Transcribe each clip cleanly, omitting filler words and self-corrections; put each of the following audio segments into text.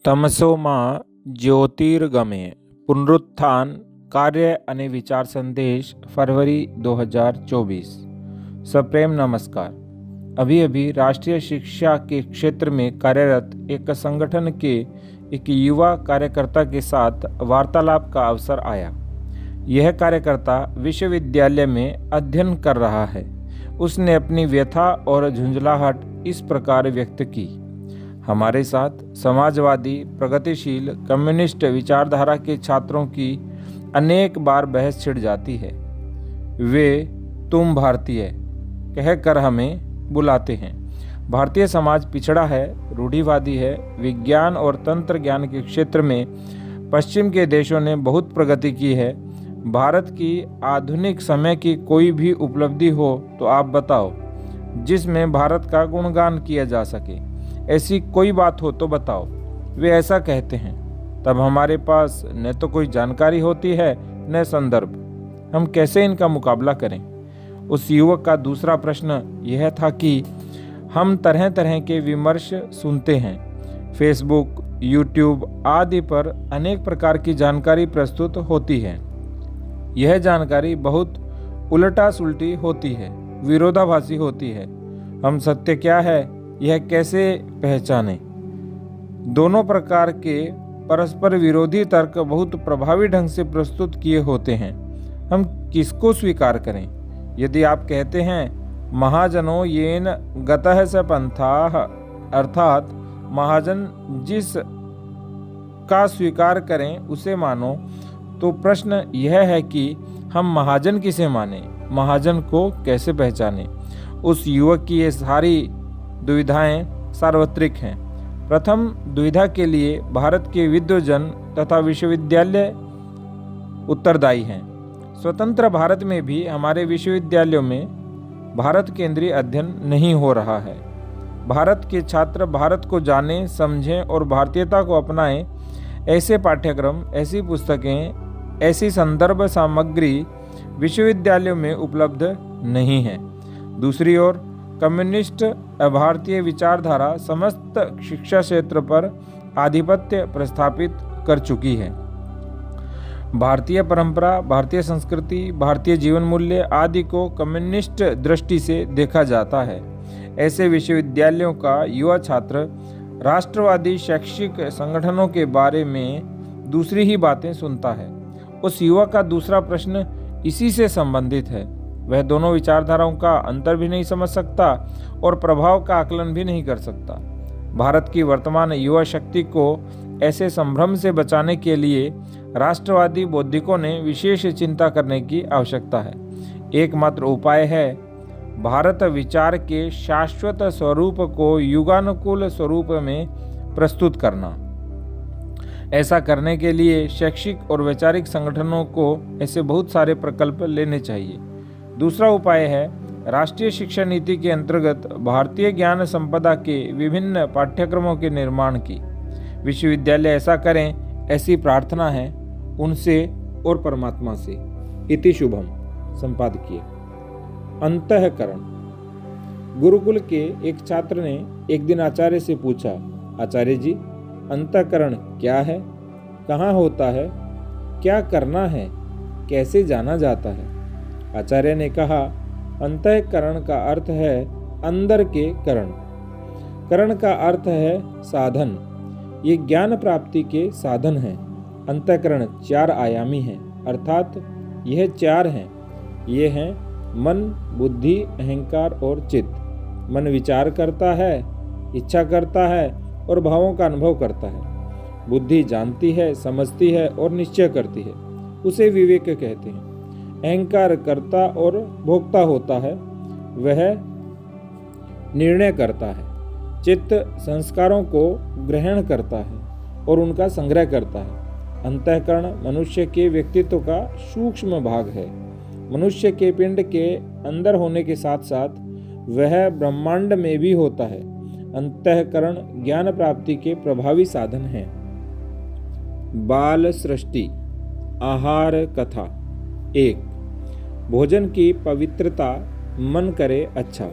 तमसो मा ज्योतिर्गमय पुनरुत्थान कार्य અને विचार संदेश फरवरी 2024। सप्रेम नमस्कार। अभी अभी राष्ट्रीय शिक्षा के क्षेत्र में कार्यरत एक संगठन के एक युवा कार्यकर्ता के साथ वार्तालाप का अवसर आया। यह कार्यकर्ता विश्वविद्यालय में अध्ययन कर रहा है। उसने अपनी व्यथा और झुंझलाहट इस प्रकार व्यक्त की। हमारे साथ समाजवादी, प्रगतिशील, कम्युनिस्ट विचारधारा के छात्रों की अनेक बार बहस छिड़ जाती है। वे तुम भारतीय कहकर हमें बुलाते हैं। भारतीय समाज पिछड़ा है, रूढ़िवादी है। विज्ञान और तंत्र ज्ञान के क्षेत्र में पश्चिम के देशों ने बहुत प्रगति की है। भारत की आधुनिक समय की कोई भी उपलब्धि हो तो आप बताओ, जिसमें भारत का गुणगान किया जा सके। ऐसी कोई बात हो तो बताओ। वे ऐसा कहते हैं। तब हमारे पास न तो कोई जानकारी होती है न संदर्भ। हम कैसे इनका मुकाबला करें? उस युवक का दूसरा प्रश्न यह था कि हम तरह तरह के विमर्श सुनते हैं। फेसबुक, यूट्यूब आदि पर अनेक प्रकार की जानकारी प्रस्तुत होती है। यह जानकारी बहुत उल्टा सुलटी होती है, विरोधाभासी होती है। हम सत्य क्या है यह कैसे पहचानें? दोनों प्रकार के परस्पर विरोधी तर्क बहुत प्रभावी ढंग से प्रस्तुत किए होते हैं। हम किसको स्वीकार करें? यदि आप कहते हैं महाजनो येन गतः स पंथाः, अर्थात महाजन जिस का स्वीकार करें उसे मानो, तो प्रश्न यह है कि हम महाजन किसे माने, महाजन को कैसे पहचाने? उस युवक की ये सारी दुविधाएं सार्वत्रिक हैं। प्रथम दुविधा के लिए भारत के विद्वजन तथा विश्वविद्यालय उत्तरदायी हैं। स्वतंत्र भारत में भी हमारे विश्वविद्यालयों में भारत केंद्रीय अध्ययन नहीं हो रहा है। भारत के छात्र भारत को जानें, समझें और भारतीयता को अपनाएं, ऐसे पाठ्यक्रम, ऐसी पुस्तकें, ऐसी संदर्भ सामग्री विश्वविद्यालयों में उपलब्ध नहीं है। दूसरी ओर कम्युनिस्ट भारतीय विचारधारा समस्त शिक्षा क्षेत्र पर आधिपत्य प्रस्थापित कर चुकी है। भारतीय परंपरा, भारतीय संस्कृति, भारतीय जीवन मूल्य आदि को कम्युनिस्ट दृष्टि से देखा जाता है। ऐसे विश्वविद्यालयों का युवा छात्र राष्ट्रवादी शैक्षिक संगठनों के बारे में दूसरी ही बातें सुनता है। उस युवा का दूसरा प्रश्न इसी से संबंधित है। वह दोनों विचारधाराओं का अंतर भी नहीं समझ सकता और प्रभाव का आकलन भी नहीं कर सकता। भारत की वर्तमान युवा शक्ति को ऐसे संभ्रम से बचाने के लिए राष्ट्रवादी बौद्धिकों ने विशेष चिंता करने की आवश्यकता है। एकमात्र उपाय है भारत विचार के शाश्वत स्वरूप को युगानुकूल स्वरूप में प्रस्तुत करना। ऐसा करने के लिए शैक्षिक और वैचारिक संगठनों को ऐसे बहुत सारे प्रकल्प लेने चाहिए। दूसरा उपाय है राष्ट्रीय शिक्षा नीति के अंतर्गत भारतीय ज्ञान संपदा के विभिन्न पाठ्यक्रमों के निर्माण की। विश्वविद्यालय ऐसा करें, ऐसी प्रार्थना है उनसे और परमात्मा से। इति शुभम। संपादकीय। अंतःकरण। गुरुकुल के एक छात्र ने एक दिन आचार्य से पूछा, आचार्य जी, अंतःकरण क्या है, कहाँ होता है, क्या करना है, कैसे जाना जाता है? आचार्य ने कहा, अंतःकरण का अर्थ है अंदर के करण। करण का अर्थ है साधन। ये ज्ञान प्राप्ति के साधन हैं। अंतःकरण 4 आयामी हैं, अर्थात यह 4 हैं। ये हैं मन, बुद्धि, अहंकार और चित्त। मन विचार करता है, इच्छा करता है और भावों का अनुभव करता है। बुद्धि जानती है, समझती है और निश्चय करती है, उसे विवेक कहते हैं। अहंकार करता और भोक्ता होता है, वह निर्णय करता है। चित्त संस्कारों को ग्रहण करता है और उनका संग्रह करता है। अंतःकरण मनुष्य के व्यक्तित्व का सूक्ष्म भाग है। मनुष्य के पिंड के अंदर होने के साथ साथ वह ब्रह्मांड में भी होता है। अंतःकरण ज्ञान प्राप्ति के प्रभावी साधन हैं। बाल सृष्टि। आहार कथा। 1। भोजन की पवित्रता मन करे अच्छा।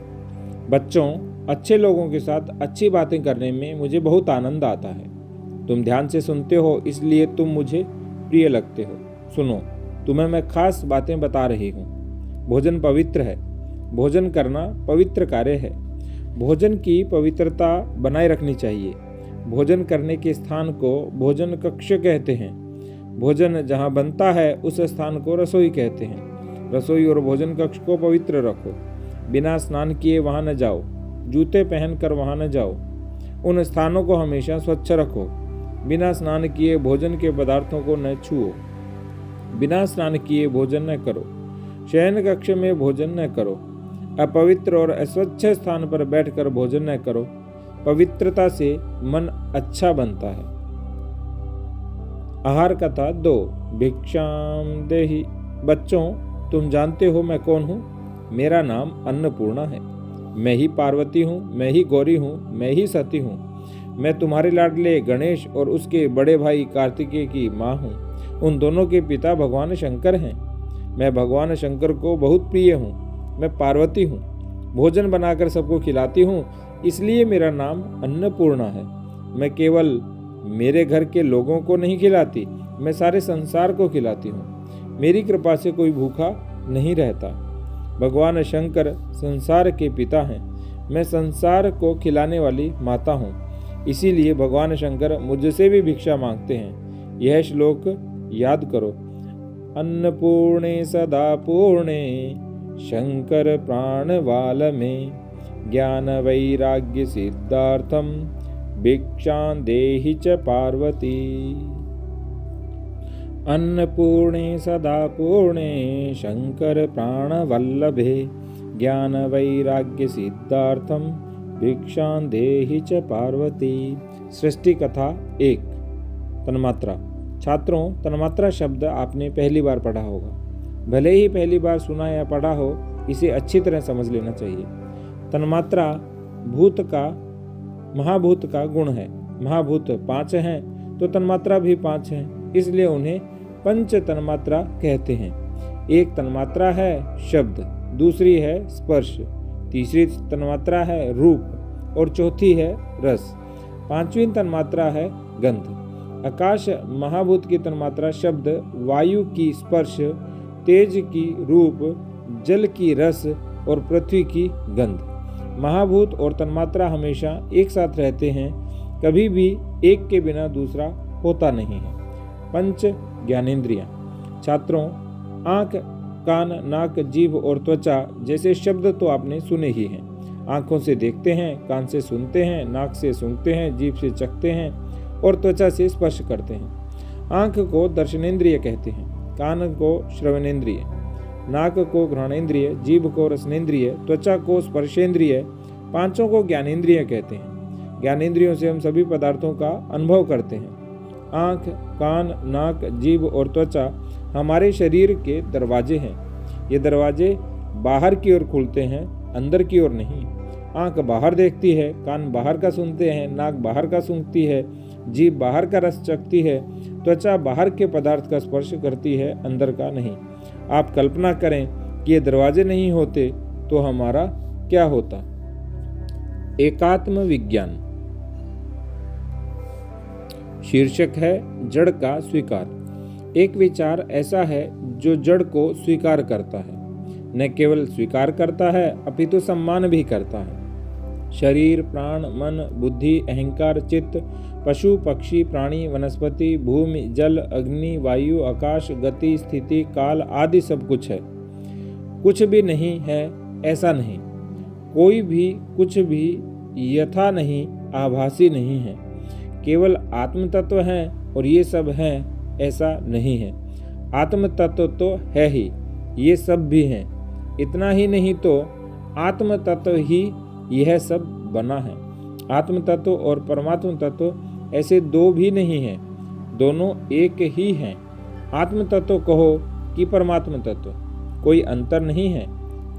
बच्चों, अच्छे लोगों के साथ अच्छी बातें करने में मुझे बहुत आनंद आता है। तुम ध्यान से सुनते हो, इसलिए तुम मुझे प्रिय लगते हो। सुनो, तुम्हें मैं खास बातें बता रही हूँ। भोजन पवित्र है। भोजन करना पवित्र कार्य है। भोजन की पवित्रता बनाए रखनी चाहिए। भोजन करने के स्थान को भोजन कक्ष कहते हैं। भोजन जहाँ बनता है उस स्थान को रसोई कहते हैं। रसोई और भोजन कक्ष को पवित्र रखो। बिना स्नान किए वहाँ न जाओ। जूते पहनकर वहाँ न जाओ। उन स्थानों को हमेशा स्वच्छ रखो। बिना स्नान किए भोजन के पदार्थों को न छुओ। बिना स्नान किए भोजन न करो। शयन कक्ष में भोजन न करो। अपवित्र और अस्वच्छ स्थान पर बैठकर भोजन न करो। पवित्रता से मन अच्छा बनता है। आहार कथा 2। भिक्षाम देहि। बच्चों, तुम जानते हो मैं कौन हूँ? मेरा नाम अन्नपूर्णा है। मैं ही पार्वती हूँ, मैं ही गौरी हूँ, मैं ही सती हूँ। मैं तुम्हारे लाडले गणेश और उसके बड़े भाई कार्तिकेय की माँ हूँ। उन दोनों के पिता भगवान शंकर हैं। मैं भगवान शंकर को बहुत प्रिय हूँ। मैं पार्वती हूँ। भोजन बनाकर सबको खिलाती हूँ, इसलिए मेरा नाम अन्नपूर्णा है। मैं केवल मेरे घर के लोगों को नहीं खिलाती, मैं सारे संसार को खिलाती हूँ। मेरी कृपा से कोई भूखा नहीं रहता। भगवान शंकर संसार के पिता हैं। मैं संसार को खिलाने वाली माता हूँ। इसीलिए भगवान शंकर मुझसे भी भिक्षा मांगते हैं। यह श्लोक याद करो। अन्नपूर्णे सदा पूर्णे शंकर प्राणवाल में ज्ञान वैराग्य सिद्धार्थम भिक्षां देहि च पार्वती। अन्नपूर्णे सदा पूर्णे शंकर प्राणवल्लभे ज्ञान वैराग्य सिद्धार्थम भिक्षां देहि च पार्वती। सृष्टि कथा 1। तन्मात्रा। छात्रों, तन्मात्रा शब्द आपने पहली बार पढ़ा होगा। भले ही पहली बार सुना या पढ़ा हो, इसे अच्छी तरह समझ लेना चाहिए। तन्मात्रा महाभूत का गुण है। महाभूत 5 हैं तो तन्मात्रा भी 5 हैं, इसलिए उन्हें पंच तन्मात्रा कहते हैं। एक तन्मात्रा है शब्द, दूसरी है स्पर्श, तीसरी तन्मात्रा है रूप और चौथी है रस। 5वीं तन्मात्रा है गंध। आकाश महाभूत की तन्मात्रा शब्द, वायु की स्पर्श, तेज की रूप, जल की रस और पृथ्वी की गंध। महाभूत और तन्मात्रा हमेशा एक साथ रहते हैं, कभी भी एक के बिना दूसरा होता नहीं है। पंच ज्ञानेंद्रियां। छात्रों, आँख, कान, नाक, जीभ और त्वचा जैसे शब्द तो आपने सुने ही हैं। आँखों से देखते हैं, कान से सुनते हैं, नाक से सूंघते हैं, जीभ से चखते हैं और त्वचा से स्पर्श करते हैं। आँख को दर्शनेंद्रिय कहते हैं, कान को श्रवणेंद्रिय, नाक को घ्राणेंद्रिय, जीभ को रसनेंद्रिय, त्वचा को स्पर्शेंद्रिय, पांचों को ज्ञानेंद्रिय कहते हैं। ज्ञानेंद्रियों से हम सभी पदार्थों का अनुभव करते हैं। आँख, कान, नाक, जीभ और त्वचा हमारे शरीर के दरवाजे हैं। ये दरवाजे बाहर की ओर खुलते हैं, अंदर की ओर नहीं। आँख बाहर देखती है, कान बाहर का सुनते हैं, नाक बाहर का सूंघती है, जीभ बाहर का रस चखती है, त्वचा बाहर के पदार्थ का स्पर्श करती है, अंदर का नहीं। आप कल्पना करें कि ये दरवाजे नहीं होते तो हमारा क्या होता। एकात्म विज्ञान। शीर्षक है जड़ का स्वीकार। एक विचार ऐसा है जो जड़ को स्वीकार करता है। न केवल स्वीकार करता है अपितु सम्मान भी करता है। शरीर, प्राण, मन, बुद्धि, अहंकार, चित्त, पशु, पक्षी, प्राणी, वनस्पति, भूमि, जल, अग्नि, वायु, आकाश, गति, स्थिति, काल आदि सब कुछ है। कुछ भी नहीं है ऐसा नहीं। कोई भी कुछ भी यथा नहीं, आभासी नहीं है। केवल आत्म तत्व है और ये सब है ऐसा नहीं है। आत्म तत्व तो है ही, ये सब भी हैं। इतना ही नहीं तो आत्म तत्व ही यह सब बना है। आत्म तत्व और परमात्म तत्व ऐसे दो भी नहीं हैं, दोनों एक ही हैं। आत्म तत्व कहो कि परमात्म तत्व, कोई अंतर नहीं है।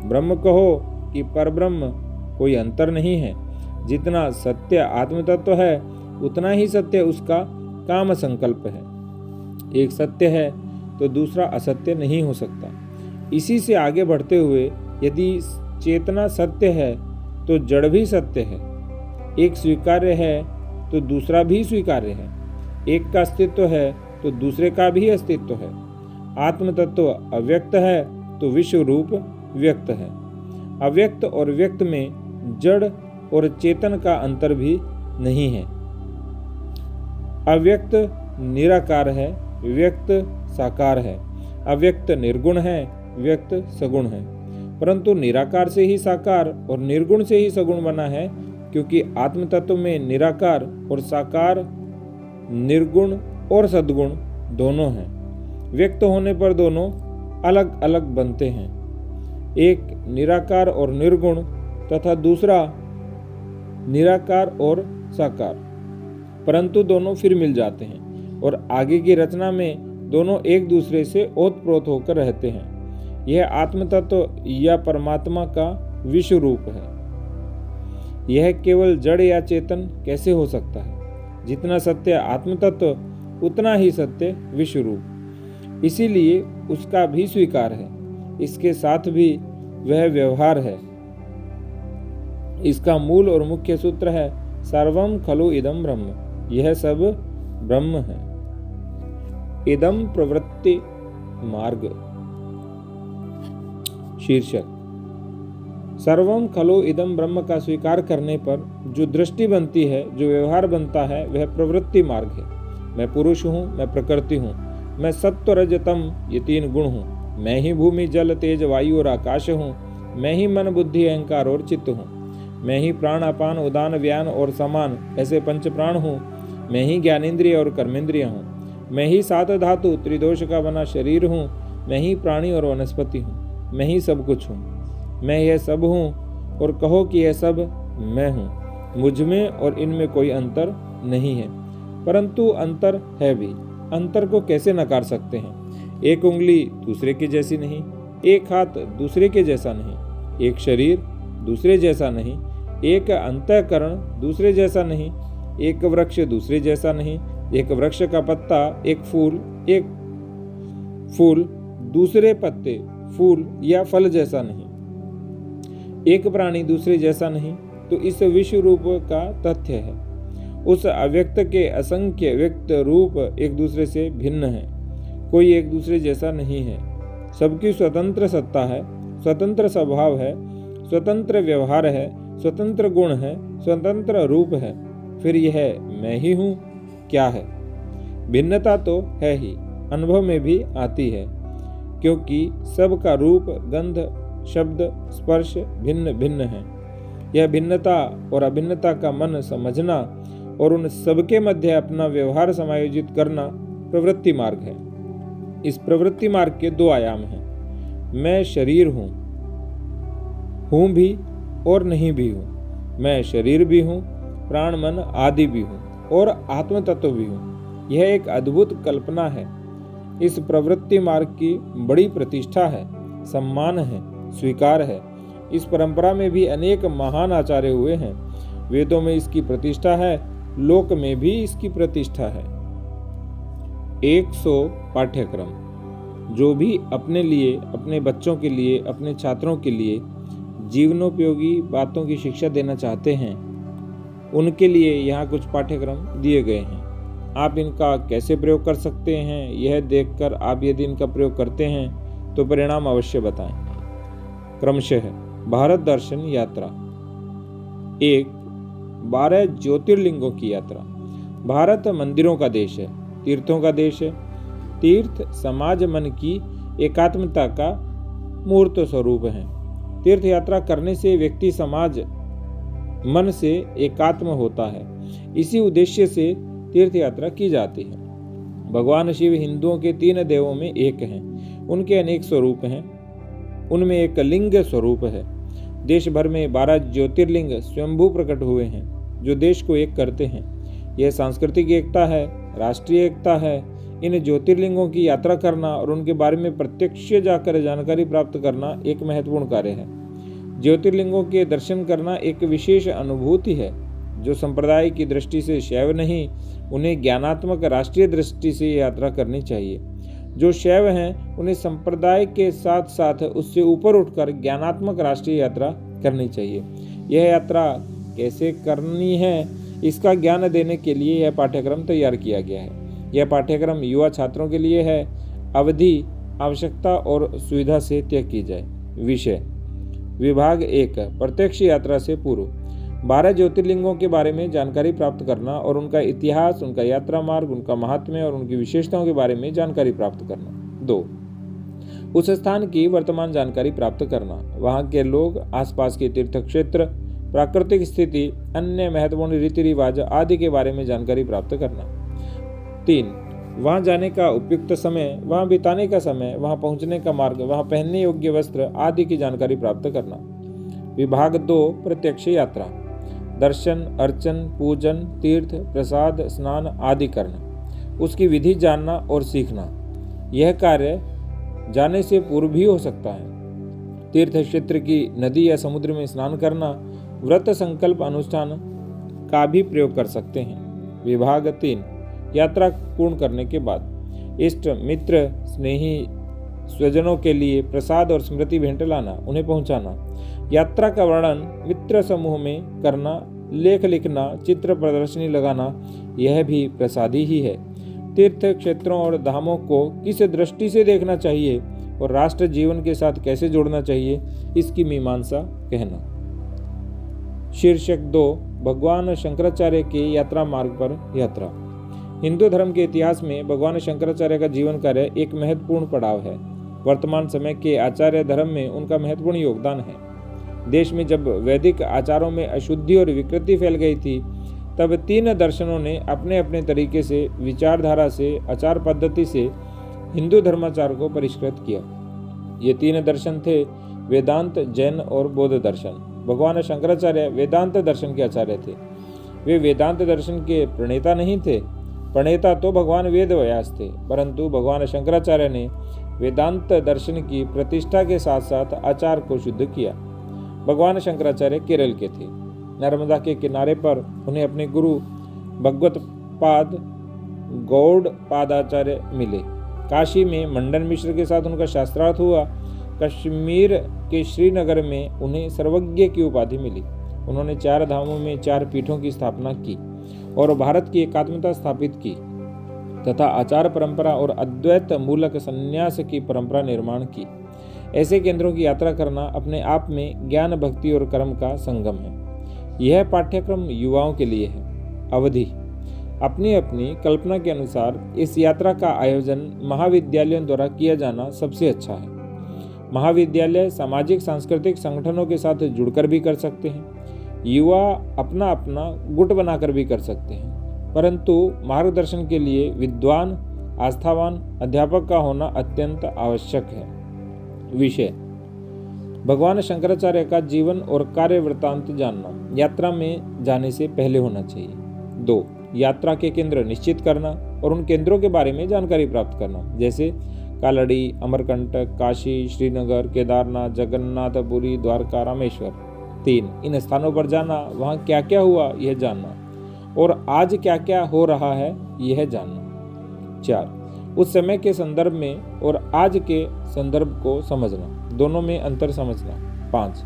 ब्रह्म कहो कि परब्रह्म, कोई अंतर नहीं है। जितना सत्य आत्म तत्व है उतना ही सत्य उसका काम संकल्प है। एक सत्य है तो दूसरा असत्य नहीं हो सकता। इसी से आगे बढ़ते हुए यदि चेतना सत्य है तो जड़ भी सत्य है। एक स्वीकार्य है तो दूसरा भी स्वीकार्य है। एक का अस्तित्व है तो दूसरे का भी अस्तित्व है। आत्म तत्व अव्यक्त है तो विश्व रूप व्यक्त है। अव्यक्त और व्यक्त में जड़ और चेतन का अंतर भी नहीं है। अव्यक्त निराकार है, व्यक्त साकार है। अव्यक्त निर्गुण है, व्यक्त सगुण है। परंतु निराकार से ही साकार और निर्गुण से ही सगुण बना है, क्योंकि आत्म तत्व में निराकार और साकार, निर्गुण और सद्गुण दोनों हैं। व्यक्त होने पर दोनों अलग अलग बनते हैं, एक निराकार और निर्गुण तथा दूसरा निराकार और साकार, परंतु दोनों फिर मिल जाते हैं और आगे की रचना में दोनों एक दूसरे से ओतप्रोत होकर रहते हैं। यह आत्म तत्व या परमात्मा का विश्व रूप है। यह केवल जड़ या चेतन कैसे हो सकता है? जितना सत्य आत्म तत्व उतना ही सत्य विश्व रूप, इसीलिए उसका भी स्वीकार है। इसके साथ भी वह व्यवहार है। इसका मूल और मुख्य सूत्र है सर्वम खलु इदम ब्रह्म, यह सब ब्रह्म है। इदम प्रवृत्ति मार्ग शीर्षक। सर्वम खलु इदम ब्रह्म का स्वीकार करने पर जो दृष्टि बनती है, जो व्यवहार बनता है, वह प्रवृत्ति मार्ग है। मैं पुरुष हूँ, मैं प्रकृति हूँ, मैं सत्व रज तम ये तीन गुण हूँ, मैं ही भूमि जल तेज वायु और आकाश हूँ, मैं ही मन बुद्धि अहंकार और चित्त हूँ, मैं ही प्राण अपान उदान व्यान और समान ऐसे पंच प्राण हूँ, मैं ही ज्ञानेंद्रिय और कर्मेंद्रिय हूँ, मैं ही सात धातु त्रिदोष का बना शरीर हूँ, मैं ही प्राणी और वनस्पति हूँ, मैं ही सब कुछ हूँ, मैं यह सब हूँ और कहो कि यह सब मैं हूँ। मुझ में और इनमें कोई अंतर नहीं है, परंतु अंतर है भी। अंतर को कैसे नकार सकते हैं? एक उंगली दूसरे के जैसी नहीं, एक हाथ दूसरे के जैसा नहीं, एक शरीर दूसरे जैसा नहीं, एक अंतःकरण दूसरे जैसा नहीं, एक वृक्ष दूसरे जैसा नहीं, एक वृक्ष का पत्ता एक फूल दूसरे पत्ते फूल या फल जैसा नहीं, एक प्राणी दूसरे जैसा नहीं। तो इस विश्व रूप का तथ्य है। उस अव्यक्त के असंख्य व्यक्त रूप एक दूसरे से भिन्न है, कोई एक दूसरे जैसा नहीं है। सबकी स्वतंत्र सत्ता है, स्वतंत्र स्वभाव है, स्वतंत्र व्यवहार है, स्वतंत्र गुण है, स्वतंत्र रूप है। फिर यह मैं ही हूँ क्या है? भिन्नता तो है ही, अनुभव में भी आती है, क्योंकि सबका रूप, गंध, शब्द, स्पर्श भिन्न भिन्न है। यह भिन्नता और अभिन्नता का मन समझना और उन सबके मध्य अपना व्यवहार समायोजित करना प्रवृत्ति मार्ग है। इस प्रवृत्ति मार्ग के दो आयाम हैं। मैं शरीर हूँ भी और नहीं भी हूँ। मैं शरीर भी हूँ, प्राण मन आदि भी हूँ और आत्म तत्व भी हूँ। यह एक अद्भुत कल्पना है। इस प्रवृत्ति मार्ग की बड़ी प्रतिष्ठा है, सम्मान है, स्वीकार है। इस परंपरा में भी अनेक महान आचार्य हुए हैं। वेदों में इसकी प्रतिष्ठा है, लोक में भी इसकी प्रतिष्ठा है। 100 पाठ्यक्रम जो भी अपने लिए, अपने बच्चों के लिए, अपने छात्रों के लिए जीवनोपयोगी बातों की शिक्षा देना चाहते हैं, उनके लिए यहाँ कुछ पाठ्यक्रम दिए गए हैं। आप इनका कैसे प्रयोग कर सकते हैं, यह देखकर आप यदि इनका प्रयोग करते हैं तो परिणाम अवश्य बताएं। क्रमशः भारत दर्शन यात्रा। 1. 12 ज्योतिर्लिंगों की यात्रा। भारत मंदिरों का देश है, तीर्थों का देश है। तीर्थ समाज मन की एकात्मता का मूर्त स्वरूप है। तीर्थ यात्रा करने से व्यक्ति समाज मन से एकात्म होता है। इसी उद्देश्य से तीर्थ यात्रा की जाती है। भगवान शिव हिंदुओं के 3 देवों में एक हैं। उनके अनेक स्वरूप हैं, उनमें एक लिंग स्वरूप है। देश भर में 12 ज्योतिर्लिंग स्वयंभू प्रकट हुए हैं, जो देश को एक करते हैं। यह सांस्कृतिक एकता है, राष्ट्रीय एकता है। इन ज्योतिर्लिंगों की यात्रा करना और उनके बारे में प्रत्यक्ष जाकर जानकारी प्राप्त करना एक महत्वपूर्ण कार्य है। ज्योतिर्लिंगों के दर्शन करना एक विशेष अनुभूति है। जो संप्रदाय की दृष्टि से शैव नहीं, उन्हें ज्ञानात्मक राष्ट्रीय दृष्टि से यात्रा करनी चाहिए। जो शैव हैं, उन्हें संप्रदाय के साथ साथ उससे ऊपर उठकर ज्ञानात्मक राष्ट्रीय यात्रा करनी चाहिए। यह यात्रा कैसे करनी है, इसका ज्ञान देने के लिए यह पाठ्यक्रम तैयार किया गया है। यह पाठ्यक्रम युवा छात्रों के लिए है। अवधि आवश्यकता और सुविधा से तय की जाए। विषय विभाग 1 प्रत्यक्ष यात्रा से पूर्व 12 ज्योतिर्लिंगों के बारे में जानकारी प्राप्त करना और उनका इतिहास, उनका यात्रा मार्ग, उनका महात्म्य और उनकी विशेषताओं के बारे में जानकारी प्राप्त करना। 2 उस स्थान की वर्तमान जानकारी प्राप्त करना, वहाँ के लोग, आसपास के तीर्थ क्षेत्र, प्राकृतिक स्थिति, अन्य महत्वपूर्ण रीति रिवाज आदि के बारे में जानकारी प्राप्त करना। 3 वहाँ जाने का उपयुक्त समय, वहाँ बिताने का समय, वहाँ पहुँचने का मार्ग, वहाँ पहनने योग्य वस्त्र आदि की जानकारी प्राप्त करना। विभाग 2 प्रत्यक्ष यात्रा दर्शन, अर्चन, पूजन, तीर्थ, प्रसाद, स्नान आदि करना, उसकी विधि जानना और सीखना। यह कार्य जाने से पूर्व भी हो सकता है। तीर्थ क्षेत्र की नदी या समुद्र में स्नान करना, व्रत संकल्प अनुष्ठान का भी प्रयोग कर सकते हैं। विभाग 3 यात्रा पूर्ण करने के बाद इष्ट मित्र स्नेही स्वजनों के लिए प्रसाद और स्मृति भेंट लाना, उन्हें पहुंचाना। यात्रा का वर्णन मित्र समूह में करना, लेख लिखना, चित्र प्रदर्शनी लगाना, यह भी प्रसादी ही है। तीर्थ क्षेत्रों और धामों को किस दृष्टि से देखना चाहिए और राष्ट्र जीवन के साथ कैसे जोड़ना चाहिए, इसकी मीमांसा कहना। शीर्षक 2 भगवान शंकराचार्य के यात्रा मार्ग पर यात्रा। हिंदू धर्म के इतिहास में भगवान शंकराचार्य का जीवन कार्य एक महत्वपूर्ण पड़ाव है। वर्तमान समय के आचार्य धर्म में उनका महत्वपूर्ण योगदान है। देश में जब वैदिक आचारों में अशुद्धि और विकृति फैल गई थी, तब 3 दर्शनों ने अपने अपने तरीके से, विचारधारा से, आचार पद्धति से हिंदू धर्माचार को परिष्कृत किया। ये 3 दर्शन थे वेदांत, जैन और बौद्ध दर्शन। भगवान शंकराचार्य वेदांत दर्शन के आचार्य थे। वे वेदांत दर्शन के प्रणेता नहीं थे। प्रणेता तो भगवान वेद व्यास थे, परंतु भगवान शंकराचार्य ने वेदांत दर्शन की प्रतिष्ठा के साथ साथ आचार को शुद्ध किया। भगवान शंकराचार्य केरल के थे। नर्मदा के किनारे पर उन्हें अपने गुरु भगवत पाद गौड़ पादाचार्य मिले। काशी में मंडन मिश्र के साथ उनका शास्त्रार्थ हुआ। कश्मीर के श्रीनगर में उन्हें सर्वज्ञ की उपाधि मिली। उन्होंने 4 धामों में 4 पीठों की स्थापना की और भारत की एकात्मता स्थापित की तथा आचार परंपरा और अद्वैत मूलक संन्यास की परंपरा निर्माण की। ऐसे केंद्रों की यात्रा करना अपने आप में ज्ञान, भक्ति और कर्म का संगम है। यह पाठ्यक्रम युवाओं के लिए है। अवधि अपनी अपनी कल्पना के अनुसार इस यात्रा का आयोजन महाविद्यालयों द्वारा किया जाना सबसे अच्छा है। महाविद्यालय सामाजिक सांस्कृतिक संगठनों के साथ जुड़कर भी कर सकते हैं। युवा अपना अपना गुट बनाकर भी कर सकते हैं, परंतु मार्गदर्शन के लिए विद्वान, आस्थावान अध्यापक का होना अत्यंत आवश्यक है। विषय भगवान शंकराचार्य का जीवन और कार्य वृत्तांत जानना यात्रा में जाने से पहले होना चाहिए। 2 यात्रा के केंद्र निश्चित करना और उन केंद्रों के बारे में जानकारी प्राप्त करना, जैसे कालड़ी, अमरकंटक, काशी, श्रीनगर, केदारनाथ, जगन्नाथपुरी, द्वारका, रामेश्वर। 3 इन स्थानों पर जाना, वहाँ क्या क्या हुआ यह जानना और आज क्या क्या हो रहा है यह जानना। 4 उस समय के संदर्भ में और आज के संदर्भ को समझना, दोनों में अंतर समझना। 5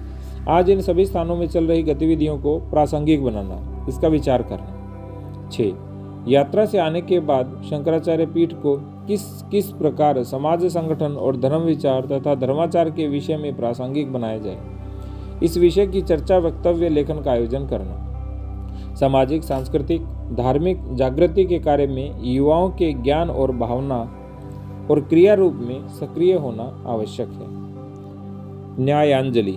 आज इन सभी स्थानों में चल रही गतिविधियों को प्रासंगिक बनाना, इसका विचार करना। 6 यात्रा से आने के बाद शंकराचार्य पीठ को किस प्रकार समाज संगठन और धर्म विचार तथा धर्माचार के विषय में प्रासंगिक बनाया जाए, इस विषय की चर्चा, वक्तव्य, लेखन का आयोजन करना। सामाजिक, सांस्कृतिक, धार्मिक जागृति के कार्य में युवाओं के ज्ञान और भावना और क्रिया रूप में सक्रिय होना आवश्यक है। न्यायांजलि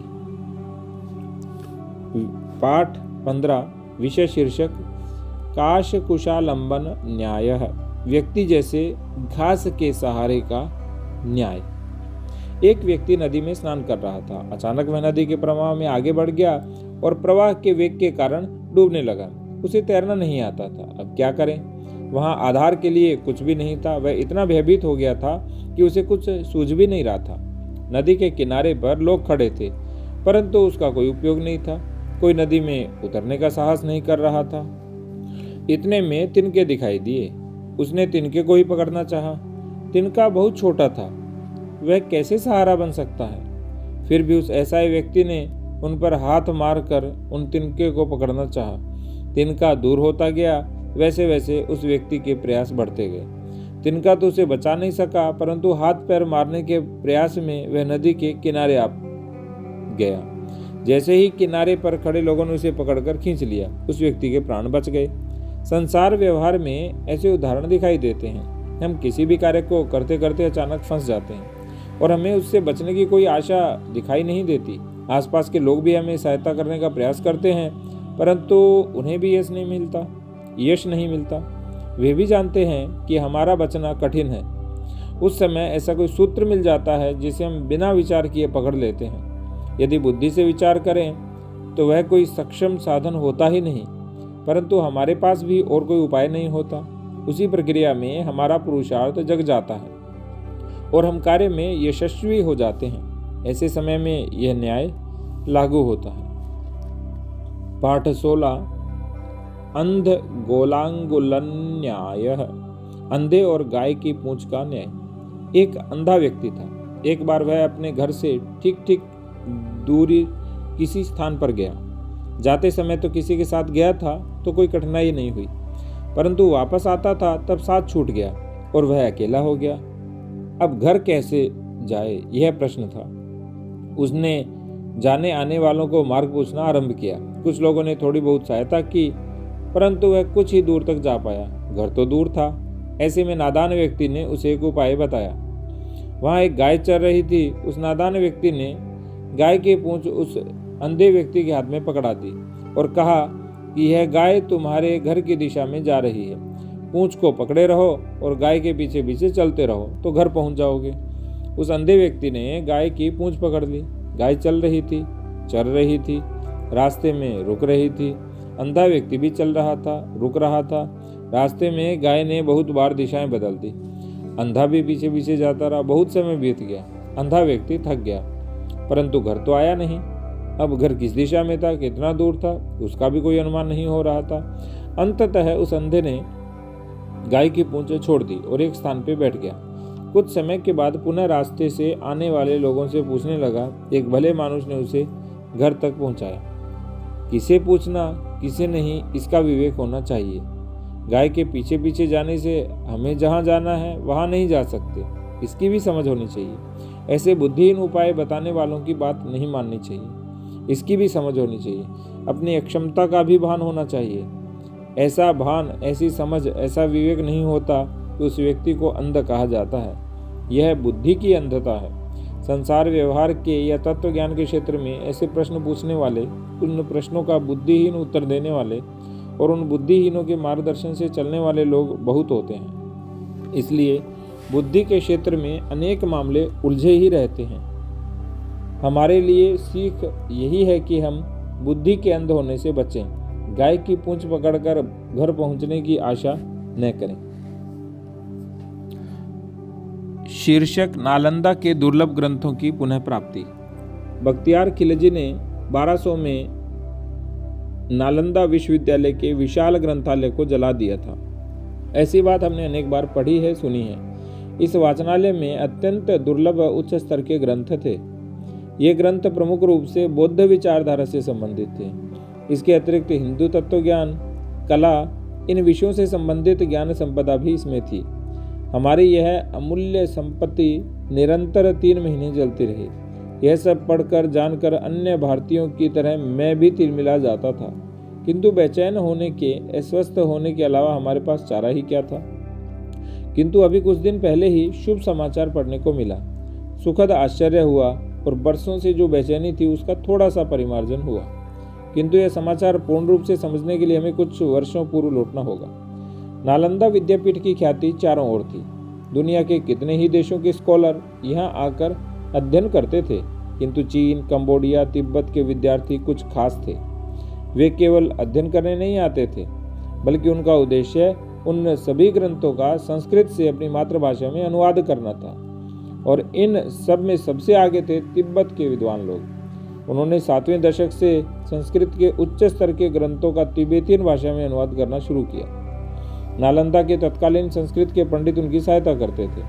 पाठ 15 विषय शीर्षक काशकुशालंबन न्यायः व्यक्ति जैसे घास के सहारे का न्याय। एक व्यक्ति नदी में स्नान कर रहा था। अचानक वह नदी के प्रवाह में आगे बढ़ गया और प्रवाह के वेग के कारण डूबने लगा। उसे तैरना नहीं आता था। अब क्या करें? वहां आधार के लिए कुछ भी नहीं था। वह इतना भयभीत हो गया था कि उसे कुछ सूझ भी नहीं रहा था। नदी के किनारे पर लोग खड़े थे, परंतु उसका कोई उपयोग नहीं था। कोई नदी में उतरने का साहस नहीं कर रहा था। इतने में तिनके दिखाई दिए। उसने तिनके को ही पकड़ना चाहा। तिनका बहुत छोटा था, वह कैसे सहारा बन सकता है? फिर भी उस असहाय व्यक्ति ने उन पर हाथ मारकर उन तिनके को पकड़ना चाहा। तिनका दूर होता गया, वैसे वैसे उस व्यक्ति के प्रयास बढ़ते गए। तिनका तो उसे बचा नहीं सका, परंतु हाथ पैर मारने के प्रयास में वह नदी के किनारे आ गया। जैसे ही किनारे पर खड़े लोगों ने उसे पकड़कर खींच लिया, उस व्यक्ति के प्राण बच गए। संसार व्यवहार में ऐसे उदाहरण दिखाई देते हैं। हम किसी भी कार्य को करते करते अचानक फंस जाते हैं और हमें उससे बचने की कोई आशा दिखाई नहीं देती। आसपास के लोग भी हमें सहायता करने का प्रयास करते हैं, परंतु उन्हें भी यश नहीं मिलता। वे भी जानते हैं कि हमारा बचना कठिन है। उस समय ऐसा कोई सूत्र मिल जाता है जिसे हम बिना विचार किए पकड़ लेते हैं। यदि बुद्धि से विचार करें तो वह कोई सक्षम साधन होता ही नहीं, परंतु हमारे पास भी और कोई उपाय नहीं होता। उसी प्रक्रिया में हमारा पुरुषार्थ जग जाता है और हम कार्य में यशस्वी हो जाते हैं। ऐसे समय में यह न्याय लागू होता है। पाठ 16 अंध गोलांगुलन न्याय, अंधे और गाय की पूंछ का न्याय। एक अंधा व्यक्ति था। एक बार वह अपने घर से ठीक दूरी किसी स्थान पर गया। जाते समय तो किसी के साथ गया था तो कोई कठिनाई नहीं हुई, परंतु वापस आता था तब साथ छूट गया और वह अकेला हो गया। अब घर कैसे जाए, यह प्रश्न था। उसने जाने आने वालों को मार्ग पूछना आरंभ किया। कुछ लोगों ने थोड़ी बहुत सहायता की, परंतु वह कुछ ही दूर तक जा पाया। घर तो दूर था। ऐसे में नादान व्यक्ति ने उसे एक उपाय बताया। वहाँ एक गाय चर रही थी। उस नादान व्यक्ति ने गाय की पूंछ उस अंधे व्यक्ति के हाथ में पकड़ा दी और कहा कि यह गाय तुम्हारे घर की दिशा में जा रही है। पूंछ को पकड़े रहो और गाय के पीछे पीछे चलते रहो तो घर पहुंच जाओगे। उस अंधे व्यक्ति ने गाय की पूंछ पकड़ ली। गाय चल रही थी, चर रही थी, रास्ते में रुक रही थी। अंधा व्यक्ति भी चल रहा था, रुक रहा था। रास्ते में गाय ने बहुत बार दिशाएं बदल दी। अंधा भी पीछे पीछे जाता रहा। बहुत समय बीत गया। अंधा व्यक्ति थक गया, परंतु घर तो आया नहीं। अब घर किस दिशा में था, कितना दूर था, उसका भी कोई अनुमान नहीं हो रहा था। अंततः उस अंधे ने गाय की पूंछ छोड़ दी और एक स्थान पर बैठ गया। कुछ समय के बाद पुनः रास्ते से आने वाले लोगों से पूछने लगा। एक भले मानुष ने उसे घर तक पहुंचाया। किसे पूछना, किसे नहीं, इसका विवेक होना चाहिए। गाय के पीछे पीछे जाने से हमें जहाँ जाना है वहाँ नहीं जा सकते, इसकी भी समझ होनी चाहिए। ऐसे बुद्धिहीन उपाय बताने वालों की बात नहीं माननी चाहिए, इसकी भी समझ होनी चाहिए। अपनी अक्षमता का भी भान होना चाहिए। ऐसा भान, ऐसी समझ, ऐसा विवेक नहीं होता तो उस व्यक्ति को अंध कहा जाता है। यह बुद्धि की अंधता है। संसार व्यवहार के या तत्व ज्ञान के क्षेत्र में ऐसे प्रश्न पूछने वाले, उन प्रश्नों का बुद्धिहीन उत्तर देने वाले और उन बुद्धिहीनों के मार्गदर्शन से चलने वाले लोग बहुत होते हैं। इसलिए बुद्धि के क्षेत्र में अनेक मामले उलझे ही रहते हैं। हमारे लिए सीख यही है कि हम बुद्धि के अंध होने से बचें। गाय की पूंछ पकड़कर घर पहुंचने की आशा न करें। शीर्षक नालंदा के दुर्लभ ग्रंथों की पुनः प्राप्ति। बख्तियार खिलजी ने 1200 में नालंदा विश्वविद्यालय के विशाल ग्रंथालय को जला दिया था। ऐसी बात हमने अनेक बार पढ़ी है, सुनी है। इस वाचनालय में अत्यंत दुर्लभ उच्च स्तर के ग्रंथ थे। ये ग्रंथ प्रमुख रूप से बौद्ध विचारधारा से संबंधित थे। इसके अतिरिक्त हिंदू तत्वज्ञान, कला, इन विषयों से संबंधित ज्ञान संपदा भी इसमें थी। हमारी यह अमूल्य संपत्ति निरंतर 3 महीने जलती रही। यह सब पढ़कर जानकर अन्य भारतीयों की तरह मैं भी तिलमिला जाता था, किंतु बेचैन होने के, अस्वस्थ होने के अलावा हमारे पास चारा ही क्या था। किंतु अभी कुछ दिन पहले ही शुभ समाचार पढ़ने को मिला। सुखद आश्चर्य हुआ और बरसों से जो बेचैनी थी उसका थोड़ा सा परिमार्जन हुआ। किंतु यह समाचार पूर्ण रूप से समझने के लिए हमें कुछ वर्षों पूर्व लौटना होगा। नालंदा विद्यापीठ की ख्याति चारों ओर थी। दुनिया के कितने ही देशों के स्कॉलर यहाँ आकर अध्ययन करते थे, किंतु चीन, कंबोडिया, तिब्बत के विद्यार्थी कुछ खास थे। वे केवल अध्ययन करने नहीं आते थे, बल्कि उनका उद्देश्य उन सभी ग्रंथों का संस्कृत से अपनी मातृभाषा में अनुवाद करना था। और इन सब में सबसे आगे थे तिब्बत के विद्वान लोग। उन्होंने 7वें दशक से संस्कृत के उच्च स्तर के ग्रंथों का तिब्बतियन भाषा में अनुवाद करना शुरू किया। नालंदा के तत्कालीन संस्कृत के पंडित उनकी सहायता करते थे,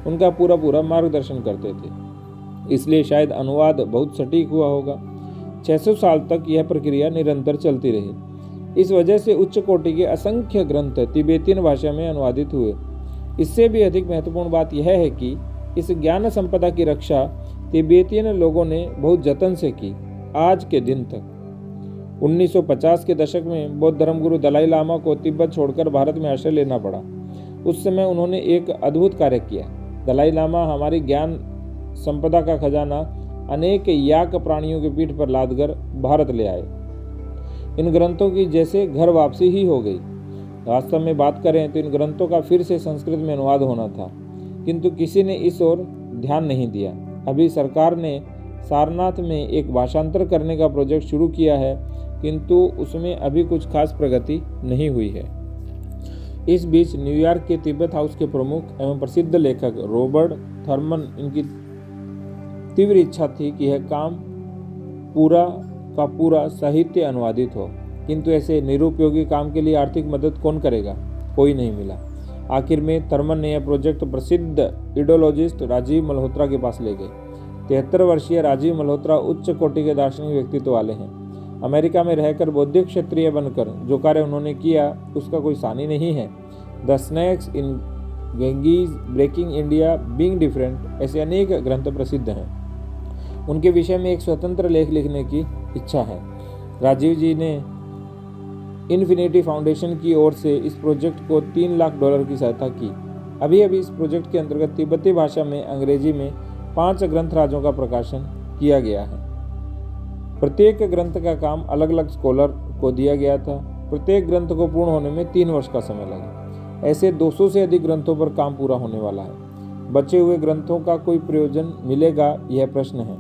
उनका पूरा मार्गदर्शन करते थे। इसलिए शायद अनुवाद बहुत सटीक हुआ होगा। 600 साल तक यह प्रक्रिया निरंतर चलती रही। इस वजह से उच्च कोटि के असंख्य ग्रंथ तिब्बतीयन भाषा में अनुवादित हुए। इससे भी अधिक महत्वपूर्ण बात यह है कि इस ज्ञान संपदा की रक्षा तिब्बतीयन लोगों ने बहुत जतन से की, आज के दिन तक। 1950 के दशक में बौद्ध धर्मगुरु दलाई लामा को तिब्बत छोड़कर भारत में आश्रय लेना पड़ा। उस समय उन्होंने एक अद्भुत कार्य किया। दलाई लामा हमारी ज्ञान संपदा का खजाना अनेक याक प्राणियों के पीठ पर लादकर भारत ले आए। इन ग्रंथों की जैसे घर वापसी ही हो गई। वास्तव में बात करें तो इन ग्रंथों का फिर से संस्कृत में अनुवाद होना था, किंतु किसी ने इस ओर ध्यान नहीं दिया। अभी सरकार ने सारनाथ में एक भाषांतर करने का प्रोजेक्ट शुरू किया है, किंतु उसमें अभी कुछ खास प्रगति नहीं हुई है। इस बीच न्यूयॉर्क के तिब्बत हाउस के प्रमुख एवं प्रसिद्ध लेखक रॉबर्ट थर्मन, इनकी तीव्र इच्छा थी कि यह काम पूरा का पूरा साहित्य अनुवादित हो, किंतु ऐसे निरुपयोगी काम के लिए आर्थिक मदद कौन करेगा? कोई नहीं मिला। आखिर में थर्मन ने यह प्रोजेक्ट प्रसिद्ध इडोलॉजिस्ट राजीव मल्होत्रा के पास ले गए। 73 वर्षीय राजीव मल्होत्रा उच्च कोटि के दार्शनिक व्यक्तित्व वाले हैं। अमेरिका में रहकर बौद्धिक क्षत्रिय बनकर जो कार्य उन्होंने किया उसका कोई सानी नहीं है। The snakes in Ganges, breaking India, being different, ऐसे अनेक ग्रंथ प्रसिद्ध हैं। उनके विषय में एक स्वतंत्र लेख लिखने की इच्छा है। राजीव जी ने इन्फिनिटी फाउंडेशन की ओर से इस प्रोजेक्ट को $3 लाख की सहायता की। अभी अभी इस प्रोजेक्ट के अंतर्गत तिब्बती भाषा में अंग्रेजी में 5 ग्रंथ राजों का प्रकाशन किया गया है। प्रत्येक ग्रंथ का काम अलग अलग स्कॉलर को दिया गया था। प्रत्येक ग्रंथ को पूर्ण होने में 3 वर्ष का समय लगा। ऐसे 200 से अधिक ग्रंथों पर काम पूरा होने वाला है। बचे हुए ग्रंथों का कोई प्रयोजन मिलेगा, यह प्रश्न है।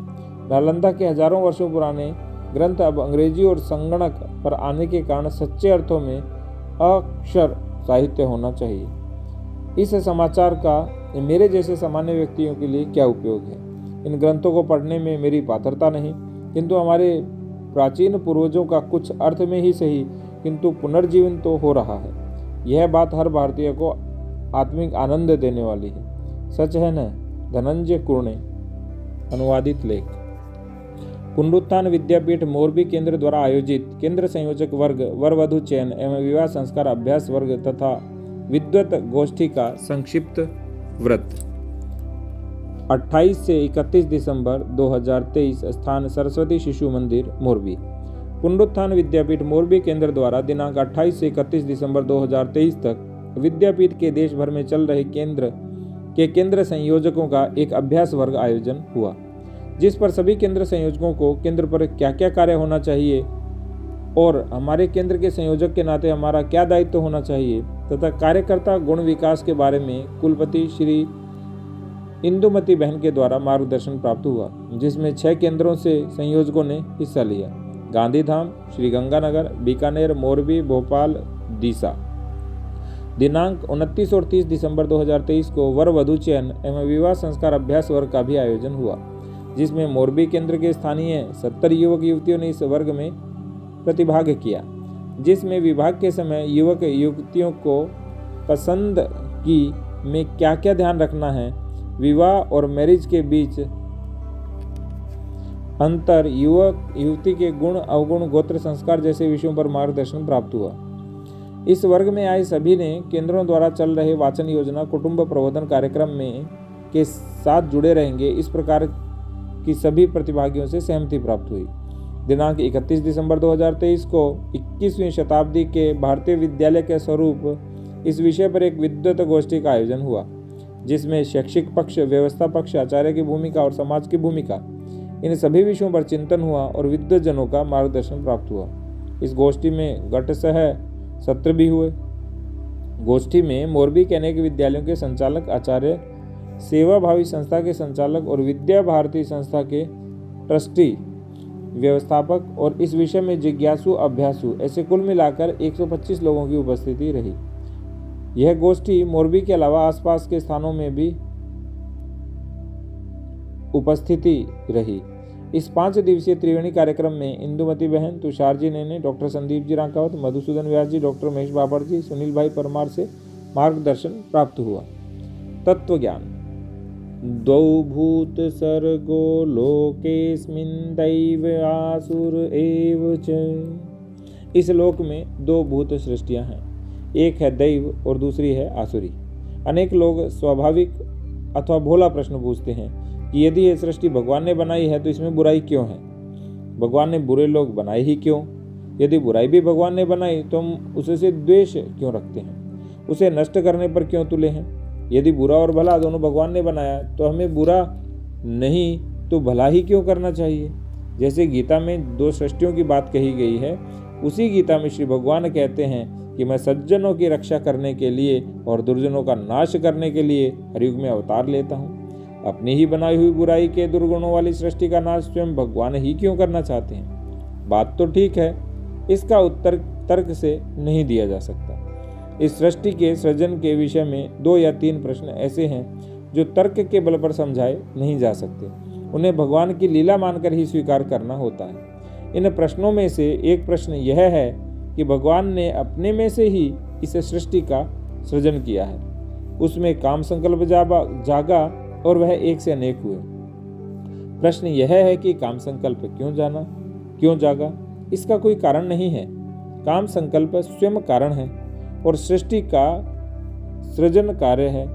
नालंदा के हजारों वर्षों पुराने ग्रंथ अब अंग्रेजी और संगणक पर आने के कारण सच्चे अर्थों में अक्षर साहित्य होना चाहिए। इस समाचार का मेरे जैसे सामान्य व्यक्तियों के लिए क्या उपयोग है? इन ग्रंथों को पढ़ने में मेरी पात्रता नहीं, किंतु हमारे प्राचीन पूर्वजों का कुछ अर्थ में ही सही किंतु पुनर्जीवन तो हो रहा है। यह बात हर भारतीय को आत्मिक आनंद देने वाली है। सच है न? धनंजय कुर्णे, अनुवादित लेख। पुनरुत्थान विद्यापीठ मोरबी केंद्र द्वारा आयोजित केंद्र संयोजक वर्ग, वर वधु चयन एवं विवाह संस्कार अभ्यास वर्ग तथा विद्वत गोष्ठी का संक्षिप्त व्रत 28 से 31 दिसंबर 2023, स्थान सरस्वती शिशु मंदिर मोरबी। पुनरुत्थान विद्यापीठ मोरबी केंद्र द्वारा दिनांक 28 से 31 दिसंबर 2023 तक विद्यापीठ के देश भर में चल रहे केंद्र संयोजकों का एक अभ्यास वर्ग आयोजन हुआ, जिस पर सभी केंद्र संयोजकों को केंद्र पर क्या क्या कार्य होना चाहिए और हमारे केंद्र के संयोजक के नाते हमारा क्या दायित्व होना चाहिए तथा कार्यकर्ता गुण विकास के बारे में कुलपति श्री इंदुमती बहन के द्वारा मार्गदर्शन प्राप्त हुआ, जिसमें 6 केंद्रों से संयोजकों ने हिस्सा लिया। गांधीधाम, श्री गंगानगर, बीकानेर, मोरबी, भोपाल, दीसा। दिनांक 29 और 30 दिसंबर 2023 को वर वधु चयन एवं विवाह संस्कार अभ्यास वर्ग का भी आयोजन हुआ, जिसमें मोरबी केंद्र के स्थानीय 70 युवक युवतियों ने इस वर्ग में प्रतिभाग किया, जिसमें विभाग के समय युवक युवतियों को पसंद की में क्या क्या ध्यान रखना है, विवाह और मैरिज के बीच अंतर, युवक युवती के गुण अवगुण, गोत्र संस्कार जैसे विषयों पर मार्गदर्शन प्राप्त हुआ। इस वर्ग में आए सभी ने केंद्रों द्वारा चल रहे वाचन योजना, कुटुंब प्रबोधन कार्यक्रम में के साथ जुड़े रहेंगे, इस प्रकार की सभी प्रतिभागियों से सहमति प्राप्त हुई। दिनांक 31 दिसंबर 2023 को 21वीं शताब्दी के भारतीय विद्यालय के स्वरूप इस विषय पर एक विद्वत गोष्ठी का आयोजन हुआ, जिसमें शैक्षिक पक्ष, व्यवस्था पक्ष, आचार्य की भूमिका और समाज की भूमिका, इन सभी विषयों पर चिंतन हुआ और विद्वजनों का मार्गदर्शन प्राप्त हुआ। इस गोष्ठी में घटसह सत्र भी हुए। गोष्ठी में मोरबी के अनेक विद्यालयों के संचालक, आचार्य, सेवाभावी संस्था के संचालक और विद्या भारती संस्था के ट्रस्टी, व्यवस्थापक और इस विषय में जिज्ञासु, अभ्यासु, ऐसे कुल मिलाकर 125 लोगों की उपस्थिति रही। यह गोष्ठी मोरबी के अलावा आसपास के स्थानों में भी उपस्थिति रही। इस 5 दिवसीय त्रिवेणी कार्यक्रम में इंदुमती बहन, तुषार जी नेने, डॉक्टर संदीप जी रांकावत, मधुसूदन व्यास जी, डॉक्टर महेश बाबर जी, सुनील भाई परमार से मार्गदर्शन प्राप्त हुआ। तत्व ज्ञान। द्वौ भूत सर्गो लोकेस्मिन् दैव आसुर एव च इस लोक में दो भूत सृष्टियां हैं, एक है दैव और दूसरी है आसुरी। अनेक लोग स्वाभाविक अथवा भोला प्रश्न पूछते हैं कि यदि ये सृष्टि भगवान ने बनाई है तो इसमें बुराई क्यों है? भगवान ने बुरे लोग बनाए ही क्यों? यदि बुराई भी भगवान ने बनाई तो हम उससे द्वेष क्यों रखते हैं? उसे नष्ट करने पर क्यों तुले हैं? यदि बुरा और भला दोनों भगवान ने बनाया तो हमें बुरा नहीं तो भला ही क्यों करना चाहिए? जैसे गीता में दो सृष्टियों की बात कही गई है, उसी गीता में श्री भगवान कहते हैं कि मैं सज्जनों की रक्षा करने के लिए और दुर्जनों का नाश करने के लिए हरयुग में अवतार लेता हूँ। अपनी ही बनाई हुई बुराई के दुर्गुणों वाली सृष्टि का नाश स्वयं भगवान ही क्यों करना चाहते हैं? बात तो ठीक है, इसका उत्तर तर्क से नहीं दिया जा सकता। इस सृष्टि के सृजन के विषय में 2 या 3 प्रश्न ऐसे हैं जो तर्क के बल पर समझाए नहीं जा सकते। उन्हें भगवान की लीला मानकर ही स्वीकार करना होता है। इन प्रश्नों में से एक प्रश्न यह है कि भगवान ने अपने में से ही इस सृष्टि का सृजन किया है। उसमें काम संकल्प जागा और वह एक से अनेक हुए। प्रश्न यह है कि काम संकल्प क्यों जागा? इसका कोई कारण नहीं है। काम संकल्प स्वयं कारण है और सृष्टि का सृजन कार्य है।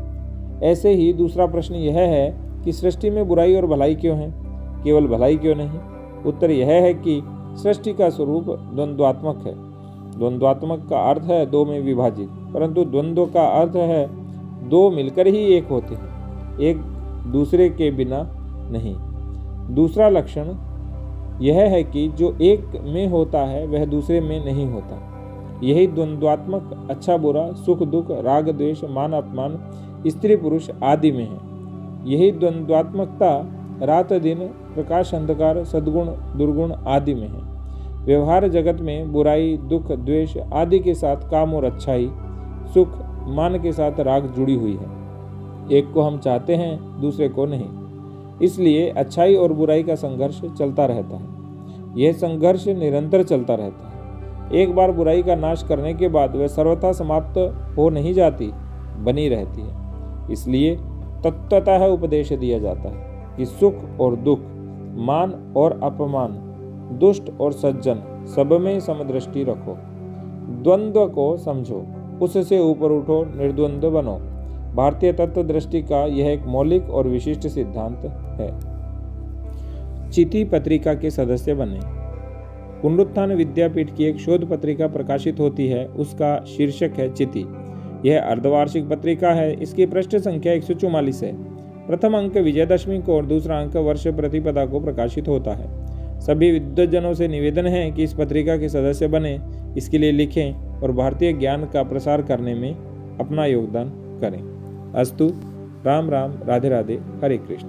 ऐसे ही दूसरा प्रश्न यह है कि सृष्टि में बुराई और भलाई क्यों है, केवल भलाई क्यों नहीं? उत्तर यह है कि सृष्टि का स्वरूप द्वंद्वात्मक है। द्वंद्वात्मक का अर्थ है 2 में विभाजित, परंतु द्वंद्व का अर्थ है 2 मिलकर ही एक होते हैं, एक दूसरे के बिना नहीं। दूसरा लक्षण यह है कि जो एक में होता है वह दूसरे में नहीं होता। यही द्वंद्वात्मक अच्छा बुरा, सुख दुख, राग द्वेष, मान अपमान, स्त्री पुरुष आदि में है। यही द्वंद्वात्मकता रात दिन, प्रकाश अंधकार, सद्गुण दुर्गुण आदि में है। व्यवहार जगत में बुराई, दुख, द्वेष आदि के साथ काम और अच्छाई, सुख, मान के साथ राग जुड़ी हुई है। एक को हम चाहते हैं, दूसरे को नहीं। इसलिए अच्छाई और बुराई का संघर्ष चलता रहता है। यह संघर्ष निरंतर चलता रहता है। एक बार बुराई का नाश करने के बाद वह सर्वथा समाप्त हो नहीं जाती, बनी रहती है। इसलिए तत्वतः उपदेश दिया जाता है कि सुख और दुख, मान और अपमान, दुष्ट और सज्जन सब में समदृष्टि रखो। द्वंद्व को समझो, उससे ऊपर उठो, निर्द्वंद्व बनो। भारतीय तत्व दृष्टि का यह एक मौलिक और विशिष्ट सिद्धांत है। चिति पत्रिका के सदस्य बने। पुनरुत्थान विद्यापीठ की एक शोध पत्रिका प्रकाशित होती है, उसका शीर्षक है चिति। यह अर्धवार्षिक पत्रिका है। इसकी पृष्ठ संख्या 144 है। प्रथम अंक विजयदशमी को और दूसरा अंक वर्ष प्रतिपदा को प्रकाशित होता है। सभी विद्वज्जनों से निवेदन है कि इस पत्रिका के सदस्य बने, इसके लिए लिखें और भारतीय ज्ञान का प्रसार करने में अपना योगदान करें। अस्तु। राम राम, राधे राधे, हरे कृष्ण।